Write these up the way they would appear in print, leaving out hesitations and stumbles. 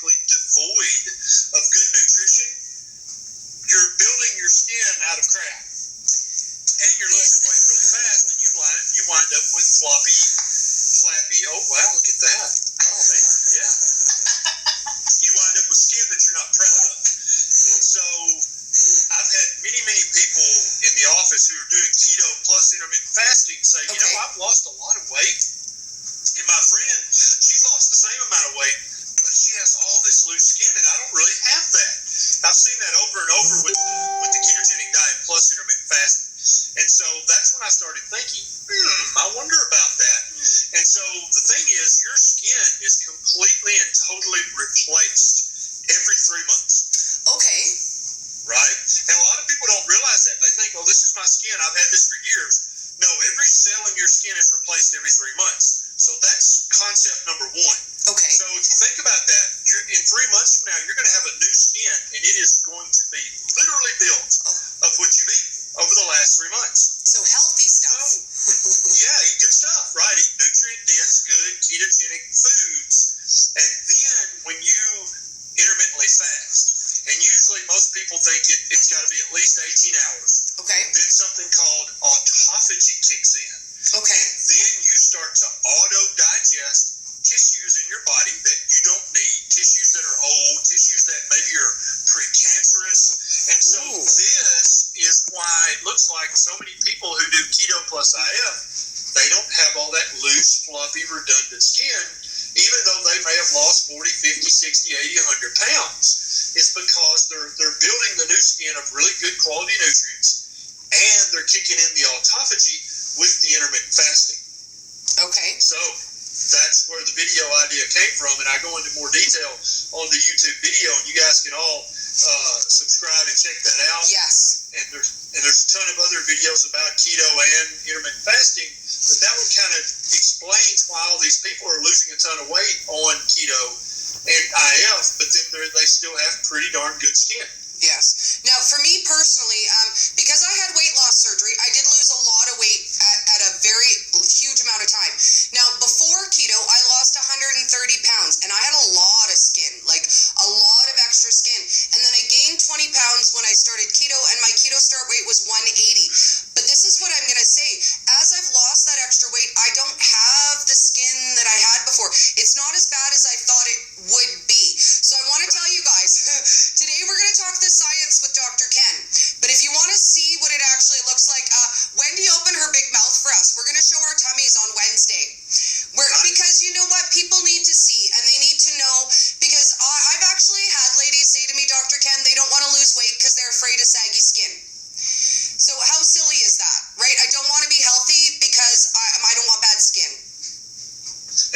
basically devoid of good nutrition, you're building your skin out of crap. And you're losing weight really fast, and you wind up with flappy, oh, wow, look at that. Oh, man, yeah. You wind up with skin that you're not proud of. And so I've had many people in the office who are doing keto plus intermittent fasting say, you know, I've lost a lot of weight, and my friend, she's lost the same amount of weight, but she has all this loose skin, and I don't really have that. I've seen that over and over with the ketogenic diet plus intermittent fasting. And so that's when I started thinking, I wonder about that. And so the thing is, your skin is completely and totally replaced every 3 months. Okay. Right? And a lot of people don't realize that. They think, oh, this is my skin. I've had this for years. No, every cell in your skin is replaced every 3 months. So that's concept number 1. Okay. So if you think about that, in 3 months from now, you're going to have a new skin, and it is going to be literally built of what you've eaten over the last 3 months. So healthy stuff. Yeah, eat good stuff, right? Eat nutrient-dense, good ketogenic foods. And then when you intermittently fast, and usually most people think it's got to be at least 18 hours. Okay. Then something called autophagy kicks in. Okay. And then you start to auto-digest tissues in your body that you don't need, tissues that are old, tissues that maybe are precancerous. And so this is why it looks like so many people who do keto plus IF, they don't have all that loose, fluffy, redundant skin, even though they may have lost 40, 50, 60, 80, 100 pounds. It's because they're building the new skin of really good quality nutrients, and they're kicking in the autophagy with the intermittent fasting. Okay. So that's where the video idea came from, and I go into more detail on the YouTube video, and you guys can all subscribe and check that out. Yes. And there's a ton of other videos about keto and intermittent fasting, but that one kind of explains why all these people are losing a ton of weight on keto and IF, but then they still have pretty darn good skin. Yes. Now, for me personally, because I had weight loss surgery, I did lose a lot of weight at a very huge amount of time. Now, before keto, I lost 130 pounds, and I had a lot of skin, like a lot of extra skin. And then I gained 20 pounds when I started keto, and my keto start weight was 180. But this is what I'm going to say. As I've lost that extra weight, I don't have the skin that I had before. It's not as bad as I thought it would be. So I want to tell you guys, today we're going to talk the science with Dr. Ken. But if you want to see what it actually looks like, Wendy opened her big mouth for us. We're going to show our tummies on Wednesday. Because you know what? People need to see, and they need to know, because I've actually had ladies say to me, Dr. Ken, they don't want to lose weight because they're afraid of saggy skin. So how silly is that, right? I don't want to be healthy because I don't want bad skin.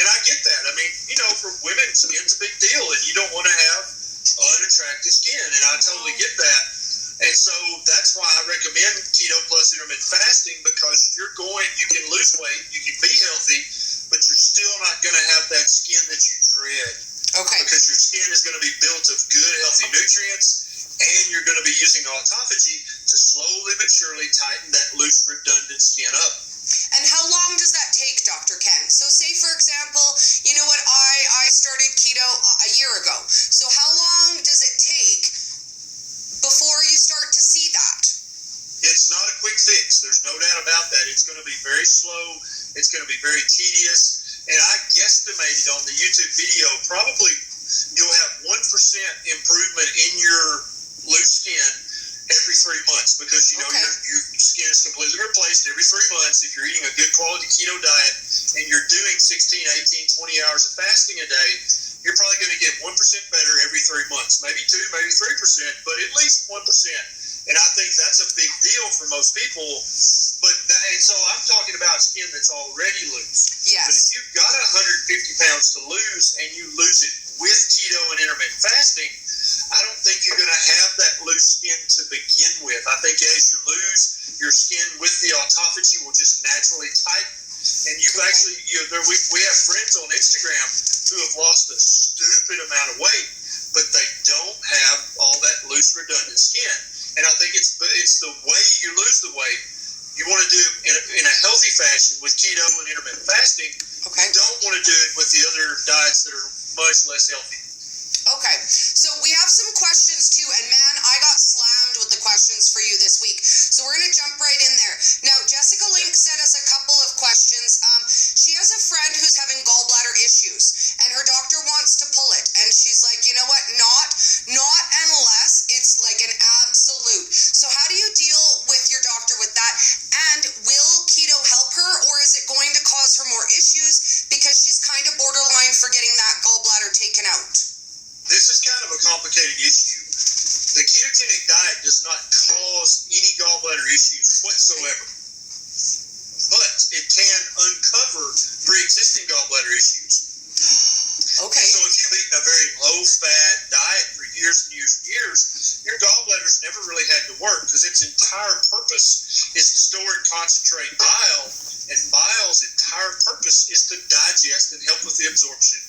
And I get that. I mean, you know, for women, skin's a big deal, and you don't want to have unattractive skin, and I totally get that. And so that's why I recommend keto plus intermittent fasting, because you can lose weight, you can be healthy, but you're still not going to have that skin that you dread. Okay. Because your skin is going to be built of good, healthy nutrients, and you're going to be using autophagy to slowly but surely tighten that loose, redundant skin up. And how long does that take, Dr. Ken? So say, for example, you know what, I started keto a year ago. So how long does it take before you start to see that? It's not a quick fix. There's no doubt about that. It's going to be very slow. It's going to be very tedious. And I guesstimated on the YouTube video, probably you'll have 1% improvement in your loose skin every 3 months, because you know your skin is completely replaced every 3 months. If you're eating a good quality keto diet and you're doing 16, 18, 20 hours of fasting a day, you're probably going to get 1% better every 3 months. Maybe 2, maybe 3%, but at least 1%. And I think that's a big deal for most people. And so I'm talking about skin that's already loose. Yes. But if you've got 150 pounds to lose and you lose it with keto and intermittent fasting, I don't think you're going to have that loose skin to begin with. I think as you lose, your skin with the autophagy will just naturally tighten. And you've actually, we have friends on Instagram who have lost a stupid amount of weight, but they don't have all that loose, redundant skin. And I think it's the way you lose the weight. You want to do it in a healthy fashion with keto and intermittent fasting. Okay. You don't want to do it with the other diets that are much less healthy. Okay, so we have some questions too, and man, I got slammed with the questions for you this week, so we're going to jump right in there. Now, Jessica Link sent us a couple of questions. She has a friend who's having gallbladder issues, and her doctor wants to pull it, and she's like, you know what, not unless it's like an absolute. So how do you deal with your doctor with that, and will keto help her, or is it going to cause her more issues because she's kind of borderline for getting that gallbladder taken out? This is kind of a complicated issue. The ketogenic diet does not cause any gallbladder issues whatsoever, but it can uncover pre-existing gallbladder issues. Okay. And so if you've eaten a very low-fat diet for years and years and years, your gallbladder's never really had to work because its entire purpose is to store and concentrate bile, and bile's entire purpose is to digest and help with the absorption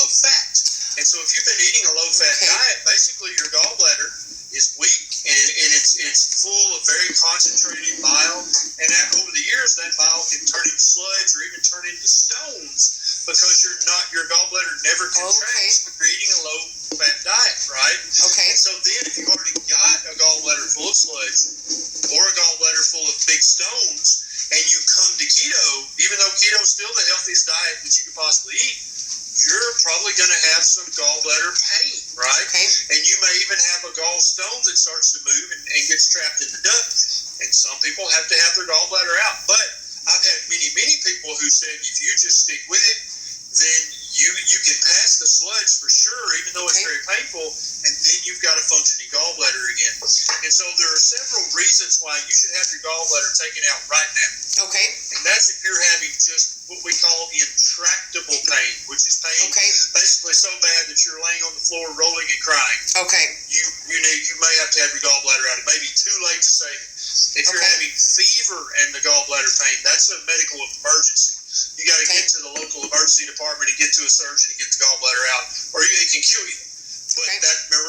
of fat. And so if you've been eating a low-fat diet, basically your gallbladder is weak and it's full of very concentrated bile. And over the years, that bile can turn into sludge or even turn into stones because your gallbladder never contracts if you're eating a low-fat diet, right? Okay. And so then if you've already got a gallbladder full of sludge or a gallbladder full of big stones and you come to keto, even though keto is still the healthiest diet that you could possibly eat, you're probably going to have some gallbladder pain, right? Okay. And you may even have a gallstone that starts to move and gets trapped in the duct. And some people have to have their gallbladder out. But I've had many people who said if you just stick with it, then you can pass the sludge for sure, even though it's very painful, and then you've got a functioning gallbladder again. And so there are several reasons why you should have your gallbladder taken out right now. Okay. And that's if you're having just what we call intractable pain, which is pain basically so bad that you're laying on the floor rolling and crying. Okay. You may have to have your gallbladder out. It may be too late to save it. If you're having fever and the gallbladder pain, that's a medical emergency. You got to get to the local emergency department and get to a surgeon and get the gallbladder out, or it can kill you. But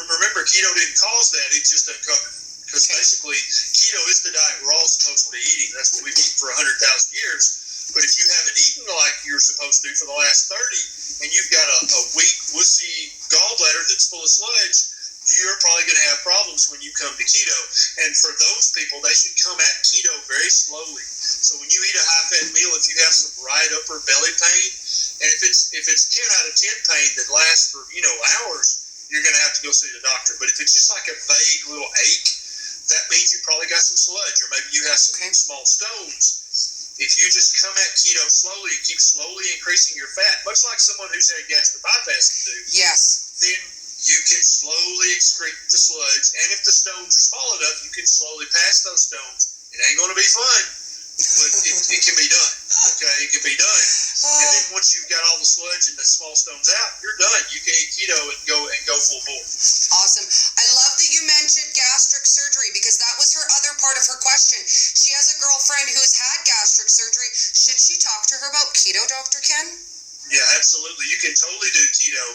remember, keto didn't cause that; it just uncovered. Because basically, keto is the diet we're all supposed to be eating. That's what we've eaten for 100,000 years. But if you haven't eaten like you're supposed to for the last 30, and you've got a weak, wussy gallbladder that's full of sludge, you're probably going to have problems when you come to keto. And for those people, they should come at keto very slowly. So when you eat a high-fat meal, if you have some right upper belly pain, and if it's 10 out of 10 pain that lasts for hours, you're going to have to go see the doctor. But if it's just like a vague little ache, that means you probably got some sludge, or maybe you have some small stones. If you just come at keto slowly and keep slowly increasing your fat, much like someone who's had gastric bypass can do, then you can slowly excrete the sludge, and if the stones are small enough, you can slowly pass those stones. It ain't going to be fun, but it can be done. Okay, it can be done. And then once you've got all the sludge and the small stones out, you're done. You can eat keto and go full bore. Awesome. I love that you mentioned gastric surgery because that was her other part of her question. She has a girlfriend who's had gastric surgery. Should she talk to her about keto, Dr. Ken? Yeah, absolutely. You can totally do keto.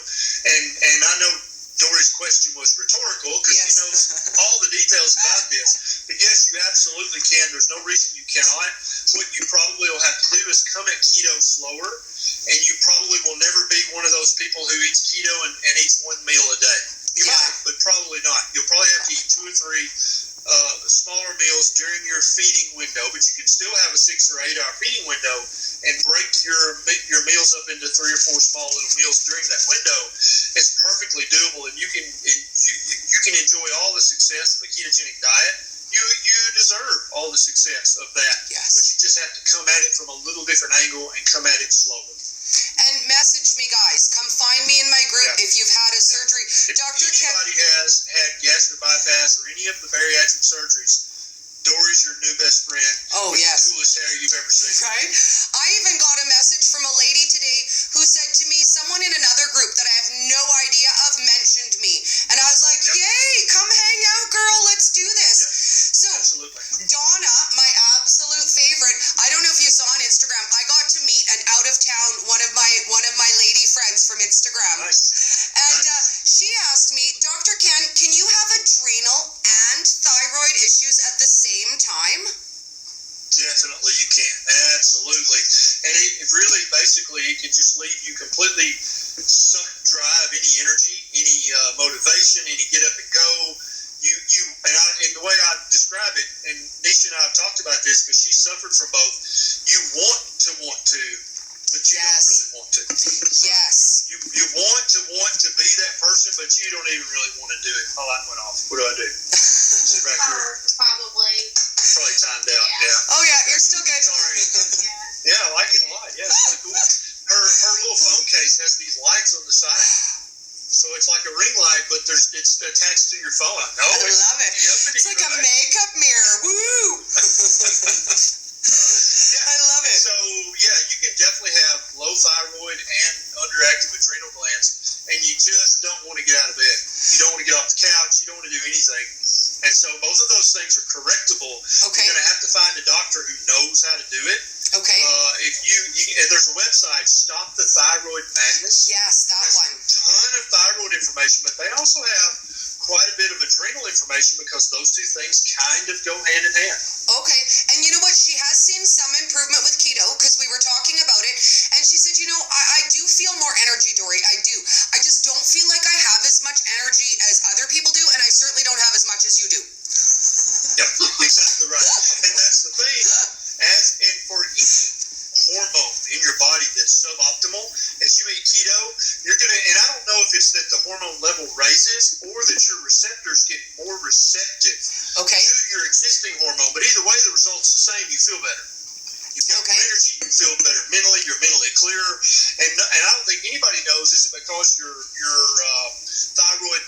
And I know Dori's question was rhetorical because she knows all the details about this. But yes, you absolutely can. There's no reason you cannot. What you probably will have to do is come at keto slower, and you probably will never be one of those people who eats keto and eats one meal a day. You might, but probably not. You'll probably have to eat 2 or 3 smaller meals during your feeding window, but you can still have a 6 or 8 hour feeding window and break your meals up into 3 or 4 small little meals during that window. It's perfectly doable, and you can enjoy all the success of a ketogenic diet. You deserve all the success of that, but you just have to come at it from a little different angle and come at it slowly. And message me, guys. Come find me in my group if you've had a surgery. If anybody has had gastric bypass or any of the bariatric surgeries, Dori's your new best friend. Oh, with the coolest hair you've ever seen. Right? I even got a message from a lady today who said to me, someone in another group that I have no idea of mentioned me. And I was like, yay, come hang out, girl. Let's do this. So, Donna, my absolute favorite, I don't know if you saw on Instagram, I got to meet an out-of-town, one of my lady friends from Instagram. And she asked me, Dr. Ken, can you have adrenal and thyroid issues at the same time? Definitely you can. Absolutely. And it really, basically, it can just leave you completely sucked dry of any energy, any motivation, and you get up and go. And the way I describe it, and Nisha and I have talked about this because she suffered from both. You want to, but you don't really want to. Yes. You want to be that person, but you don't even really want to do it. My light went off. What do I do? Sit right here. Probably timed out. Yeah. Oh yeah, you're still good. Sorry. Yeah, I like it a lot. Yeah, it's really cool. Her little phone case has these lights on the side. So it's like a ring light, but it's attached to your phone. I love it. It's like a makeup mirror. Woo! I love it. So, yeah, you can definitely have low thyroid and underactive adrenal glands, and you just don't want to get out of bed. You don't want to get off the couch. You don't want to do anything. And so both of those things are correctable. Okay. You're going to have to find a doctor who knows how to do it. Okay. If you and there's a website, Stop the Thyroid Madness. Yes, that one. A ton of thyroid information, but they also have quite a bit of adrenal information because those two things kind of go hand in hand. Okay, and you know what? She has seen some improvement with keto because we were talking about it, and she said, I do feel more energy, Dori. I do. I just don't feel like I have as much energy as other people do, and I certainly don't have as much as you do. Yep, exactly right. And that's the thing. And for each hormone in your body that's suboptimal, as you eat keto, you're gonna. And I don't know if it's that the hormone level raises or that your receptors get more receptive to your existing hormone. But either way, the result's the same. You feel better. You get more energy. You feel better mentally. You're mentally clearer. And I don't think anybody knows, is it because your thyroid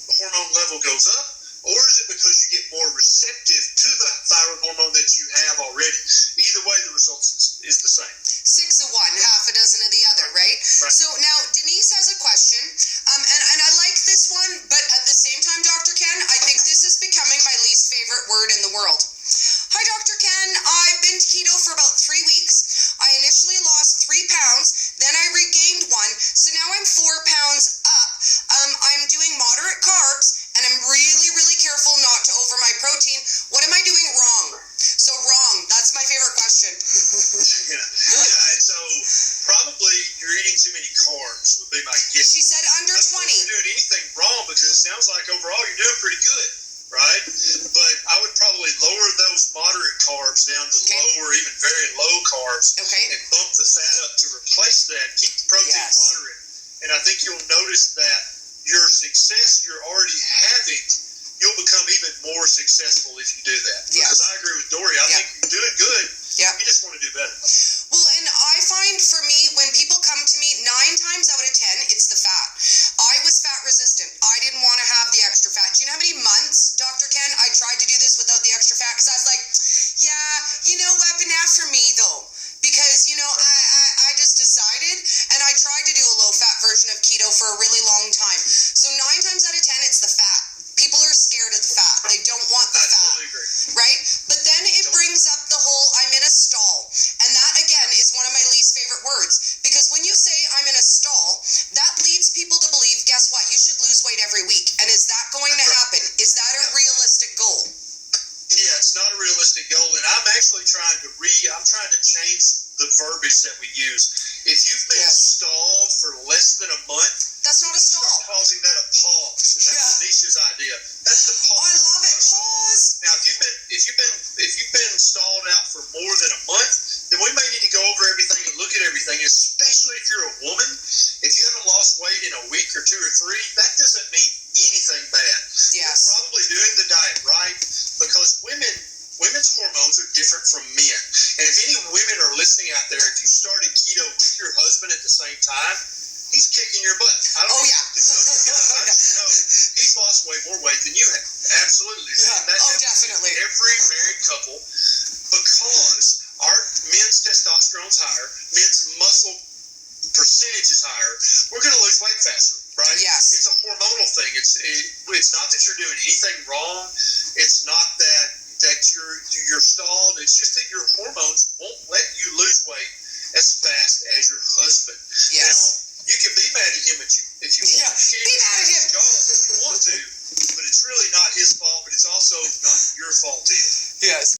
hormone level goes up, or is it because you get more receptive to the thyroid hormone that you have already? Either way, the result is the same. 6 of one, half a dozen of the other, right? So now Denise has a question, and I like this one, but at the same time, Dr. Ken, I think this is becoming my least favorite word in the world. Hi, Dr. Ken. I've been keto for about 3 weeks. I initially lost 3 pounds, then I regained 1, so now I'm 4 pounds up. I'm doing moderate carbs, and I'm really, really careful not to over my protein. What am I doing wrong? So wrong. That's my favorite question. And so probably you're eating too many carbs would be my guess. She said under 20. I don't think you're doing anything wrong because it sounds like overall you're doing pretty good, right? But I would probably lower those moderate carbs down to low or even very low carbs and bump the fat up to replace that. Keep the protein moderate. And I think you'll notice that your success you're already having, you'll become even more successful if you do that. Because I agree with Dori. I think you're doing good. You just want to do better. Well, and I find for me, when people come to me, 9 times out of 10, it's the fat. I was fat resistant. I didn't want to have the extra fat. Do you know how many months, Dr. Ken, I tried to do this without the extra fat? Because I was like, you know what, but not for me though. Because, I just decided, and I tried to do a low-fat version of keto for a really long time. So 9 times out of 10, it's the fat. People are scared of the fat. They don't want the fat. Totally agree. Right? But then it brings up the whole I'm in a stall. And that, again, is one of my least favorite words. Because when you say I'm in a stall, that leads people to believe, guess what? You should lose weight every week. And is that going to happen? Is that a realistic goal? Yeah, it's not a realistic goal. And I'm actually trying to change the verbiage that we use. If you've been stalled for less than a month, that's not a stall. Start causing that a pause. And that's Nisha's idea. That's the pause. I love it. Pause. Now, if you've been stalled out for more than a month, then we may need to go over everything and look at everything. Especially if you're a woman, if you haven't lost weight in a week or 2 or 3, that doesn't mean anything bad. Yes. You're probably doing the diet right because women's hormones are different from men. And if any women are listening out there, if you started keto with your husband at the same time, he's kicking your butt. I don't he's lost way more weight than you have. Absolutely. Definitely. Every married couple, because our men's testosterone's higher, men's muscle percentage is higher, we're going to lose weight faster, right? Yes. It's a hormonal thing. It's not that you're doing anything wrong. It's not that you're stalled. It's just that your hormones